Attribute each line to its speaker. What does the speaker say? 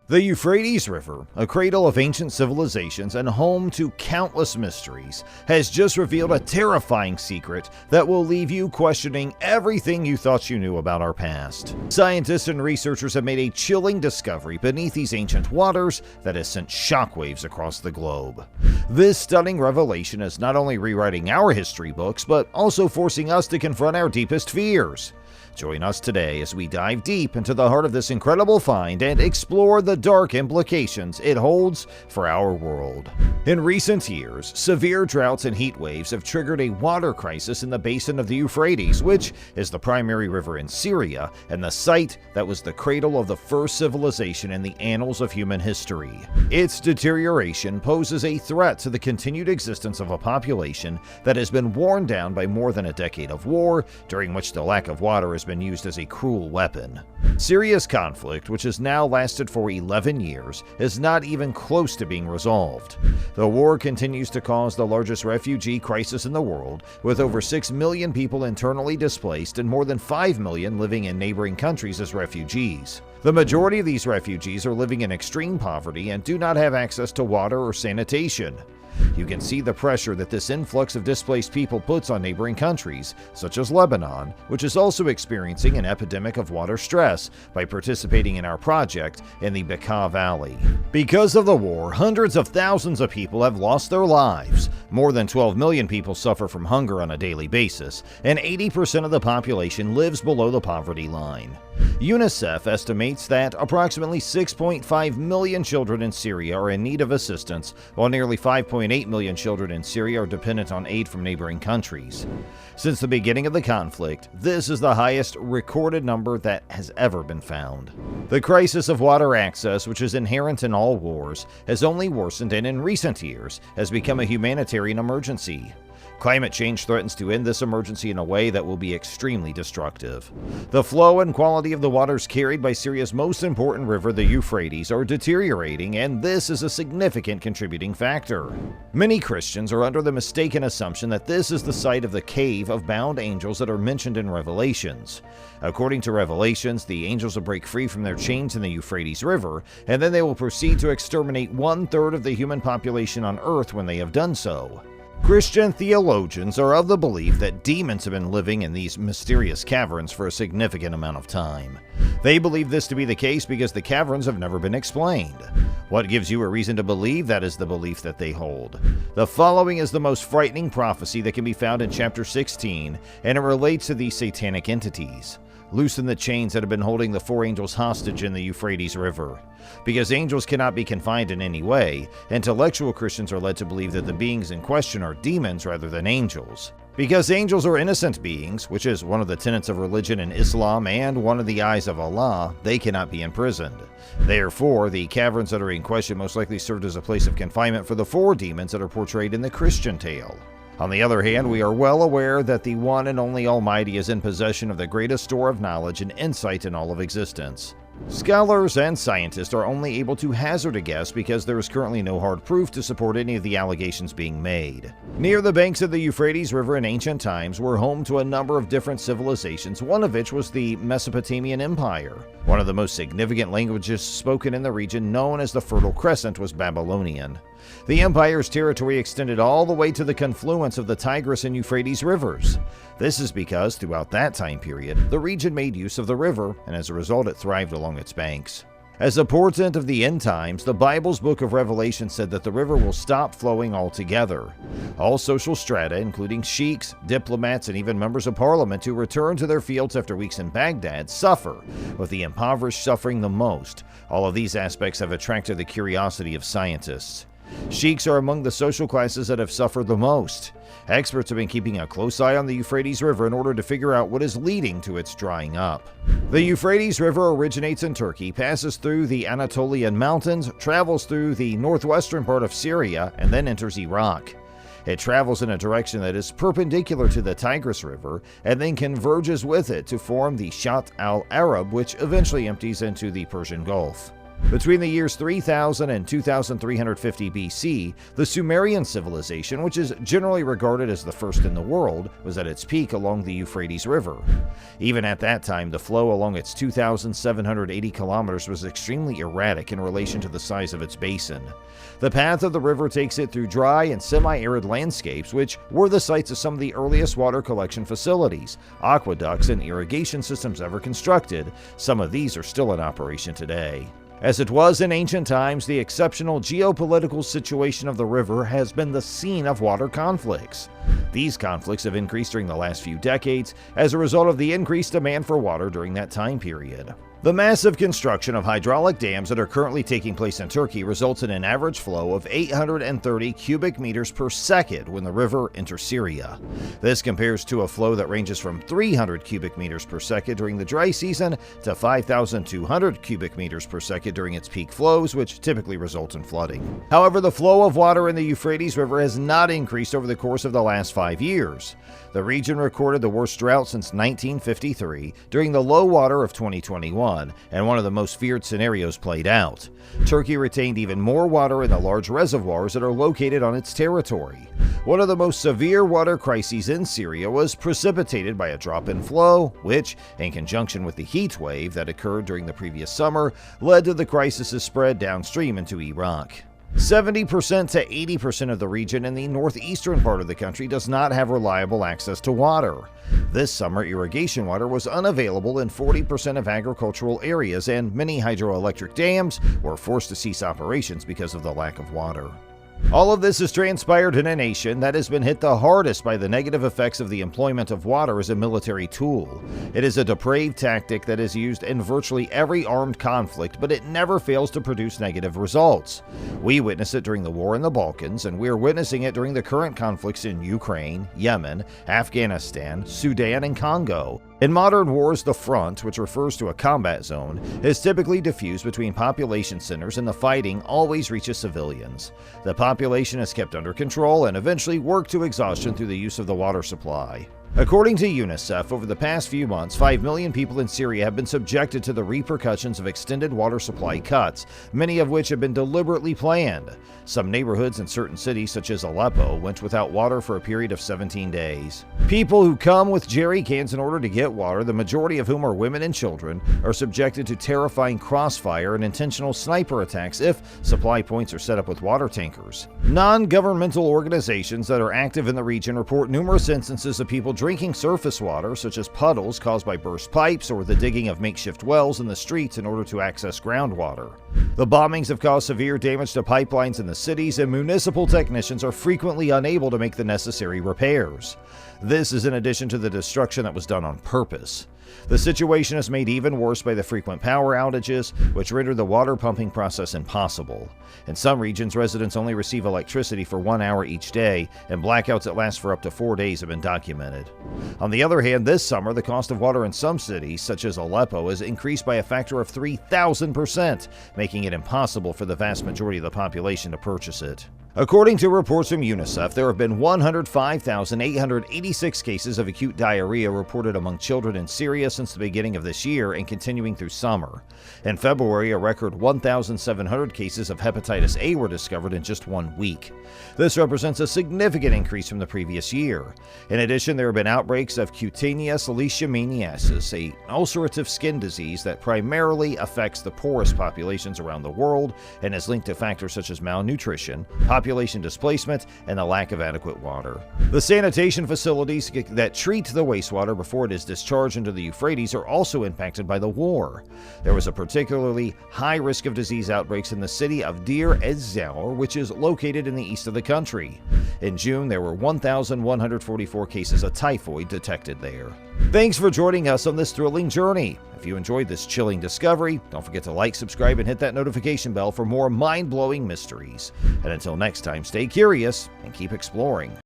Speaker 1: The Euphrates River, a cradle of ancient civilizations and home to countless mysteries, has just revealed a terrifying secret that will leave you questioning everything you thought you knew about our past. Scientists and researchers have made a chilling discovery beneath these ancient waters that has sent shockwaves across the globe. This stunning revelation is not only rewriting our history books, but also forcing us to confront our deepest fears. Join us today as we dive deep into the heart of this incredible find and explore the dark implications it holds for our world. In recent years, severe droughts and heat waves have triggered a water crisis in the basin of the Euphrates, which is the primary river in Syria and the site that was the cradle of the first civilization in the annals of human history. Its deterioration poses a threat to the continued existence of a population that has been worn down by more than a decade of war, during which the lack of water has been used as a cruel weapon. Syria's conflict, which has now lasted for 11 years, is not even close to being resolved. The war continues to cause the largest refugee crisis in the world, with over 6 million people internally displaced and more than 5 million living in neighboring countries as refugees. The majority of these refugees are living in extreme poverty and do not have access to water or sanitation. You can see the pressure that this influx of displaced people puts on neighboring countries, such as Lebanon, which is also experiencing an epidemic of water stress by participating in our project in the Bekaa Valley. Because of the war, hundreds of thousands of people have lost their lives. More than 12 million people suffer from hunger on a daily basis, and 80% of the population lives below the poverty line. UNICEF estimates that approximately 6.5 million children in Syria are in need of assistance, while nearly 5.8 million children in Syria are dependent on aid from neighboring countries. Since the beginning of the conflict, this is the highest recorded number that has ever been found. The crisis of water access, which is inherent in all wars, has only worsened and in recent years has become a humanitarian emergency. Climate change threatens to end this emergency in a way that will be extremely destructive. The flow and quality of the waters carried by Syria's most important river, the Euphrates, are deteriorating, and this is a significant contributing factor. Many Christians are under the mistaken assumption that this is the site of the cave of bound angels that are mentioned in Revelations. According to Revelations, the angels will break free from their chains in the Euphrates River, and then they will proceed to exterminate 1/3 of the human population on earth when they have done so. Christian theologians are of the belief that demons have been living in these mysterious caverns for a significant amount of time. They believe this to be the case because the caverns have never been explained. What gives you a reason to believe that is the belief that they hold? The following is the most frightening prophecy that can be found in chapter 16, and it relates to these satanic entities. Loosen the chains that have been holding the 4 angels hostage in the Euphrates River. Because angels cannot be confined in any way, intellectual Christians are led to believe that the beings in question are demons rather than angels. Because angels are innocent beings, which is one of the tenets of religion in Islam and one of the eyes of Allah, they cannot be imprisoned. Therefore, the caverns that are in question most likely served as a place of confinement for the 4 demons that are portrayed in the Christian tale. On the other hand, we are well aware that the one and only Almighty is in possession of the greatest store of knowledge and insight in all of existence. Scholars and scientists are only able to hazard a guess because there is currently no hard proof to support any of the allegations being made. Near the banks of the Euphrates River in ancient times were home to a number of different civilizations, one of which was the Mesopotamian Empire. One of the most significant languages spoken in the region, known as the Fertile Crescent, was Babylonian. The empire's territory extended all the way to the confluence of the Tigris and Euphrates rivers. This is because, throughout that time period, the region made use of the river, and as a result it thrived along its banks. As a portent of the end times, the Bible's book of Revelation said that the river will stop flowing altogether. All social strata, including sheiks, diplomats, and even members of parliament who return to their fields after weeks in Baghdad, suffer, with the impoverished suffering the most. All of these aspects have attracted the curiosity of scientists. Sheiks are among the social classes that have suffered the most. Experts have been keeping a close eye on the Euphrates River in order to figure out what is leading to its drying up. The Euphrates River originates in Turkey, passes through the Anatolian Mountains, travels through the northwestern part of Syria, and then enters Iraq. It travels in a direction that is perpendicular to the Tigris River and then converges with it to form the Shatt al-Arab, which eventually empties into the Persian Gulf. Between the years 3000 and 2350 BC, the Sumerian civilization, which is generally regarded as the first in the world, was at its peak along the Euphrates River. Even at that time, the flow along its 2,780 kilometers was extremely erratic in relation to the size of its basin. The path of the river takes it through dry and semi-arid landscapes, which were the sites of some of the earliest water collection facilities, aqueducts, and irrigation systems ever constructed. Some of these are still in operation today. As it was in ancient times, the exceptional geopolitical situation of the river has been the scene of water conflicts. These conflicts have increased during the last few decades as a result of the increased demand for water during that time period. The massive construction of hydraulic dams that are currently taking place in Turkey results in an average flow of 830 cubic meters per second when the river enters Syria. This compares to a flow that ranges from 300 cubic meters per second during the dry season to 5,200 cubic meters per second during its peak flows, which typically result in flooding. However, the flow of water in the Euphrates River has not increased over the course of the last 5 years. The region recorded the worst drought since 1953 during the low water of 2021, and one of the most feared scenarios played out. Turkey retained even more water in the large reservoirs that are located on its territory. One of the most severe water crises in Syria was precipitated by a drop in flow, which, in conjunction with the heat wave that occurred during the previous summer, led to the crisis's spread downstream into Iraq. 70% to 80% of the region in the northeastern part of the country does not have reliable access to water. This summer, irrigation water was unavailable in 40% of agricultural areas, and many hydroelectric dams were forced to cease operations because of the lack of water. All of this has transpired in a nation that has been hit the hardest by the negative effects of the employment of water as a military tool. It is a depraved tactic that is used in virtually every armed conflict, but it never fails to produce negative results. We witnessed it during the war in the Balkans, and we are witnessing it during the current conflicts in Ukraine, Yemen, Afghanistan, Sudan, and Congo. In modern wars, the front, which refers to a combat zone, is typically diffused between population centers, and the fighting always reaches civilians. The population is kept under control and eventually worked to exhaustion through the use of the water supply. According to UNICEF, over the past few months, 5 million people in Syria have been subjected to the repercussions of extended water supply cuts, many of which have been deliberately planned. Some neighborhoods in certain cities, such as Aleppo, went without water for a period of 17 days. People who come with jerry cans in order to get water, the majority of whom are women and children, are subjected to terrifying crossfire and intentional sniper attacks if supply points are set up with water tankers. Non-governmental organizations that are active in the region report numerous instances of people drinking surface water, such as puddles caused by burst pipes or the digging of makeshift wells in the streets in order to access groundwater. The bombings have caused severe damage to pipelines in the cities, and municipal technicians are frequently unable to make the necessary repairs. This is in addition to the destruction that was done on purpose. The situation is made even worse by the frequent power outages, which render the water pumping process impossible. In some regions, residents only receive electricity for 1 hour each day, and blackouts that last for up to 4 days have been documented. On the other hand, this summer, the cost of water in some cities, such as Aleppo, has increased by a factor of 3,000%, making it impossible for the vast majority of the population to purchase it. According to reports from UNICEF, there have been 105,886 cases of acute diarrhea reported among children in Syria since the beginning of this year and continuing through summer. In February, a record 1,700 cases of hepatitis A were discovered in just 1 week. This represents a significant increase from the previous year. In addition, there have been outbreaks of cutaneous leishmaniasis, an ulcerative skin disease that primarily affects the poorest populations around the world and is linked to factors such as malnutrition, population displacement, and the lack of adequate water. The sanitation facilities that treat the wastewater before it is discharged into the Euphrates are also impacted by the war. There was a particularly high risk of disease outbreaks in the city of Deir ez-Zor, which is located in the east of the country. In June, there were 1,144 cases of typhoid detected there. Thanks for joining us on this thrilling journey. If you enjoyed this chilling discovery, don't forget to like, subscribe, and hit that notification bell for more mind-blowing mysteries. And until next time, stay curious and keep exploring.